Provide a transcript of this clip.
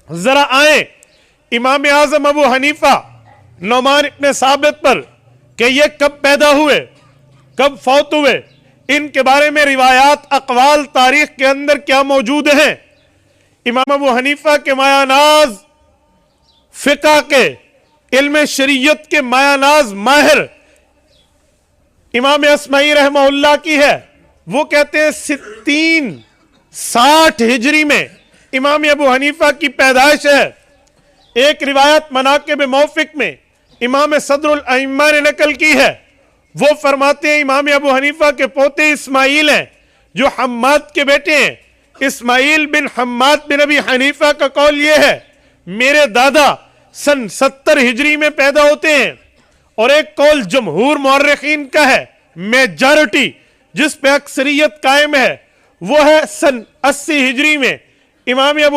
जरा आए इमाम आजम अबू हनीफा नुमान इब्न साबित पर कि ये कब पैदा हुए, कब फौत हुए, इनके बारे में रिवायात अकवाल तारीख के अंदर क्या मौजूद हैं। इमाम अबू हनीफा के मायानाज फिका के इल्म शरीयत के मायानाज माहिर इमाम अस्माई रहमहुल्लाह की है। वो कहते हैं 60 हिजरी में इमाम अबू हनीफा की पैदाइश है। एक रिवायत मनाकिब मौफिक में इमाम सदरुल अइम्मा ने नकल की है। वो फरमाते हैं इमाम अबू हनीफा के पोते इस्माइल हैं जो हम्माद के बेटे हैं। इस्माइल बिन हम्माद बिन अबी हनीफा का कौल ये है मेरे दादा सन 70 हिजरी में पैदा होते हैं, और एक कौल जमहूर मुअर्रिखीन का है, मेजॉरिटी जिस पे अक्सरियत कायम है, वो है सन 80 हिजरी में इमाम अबू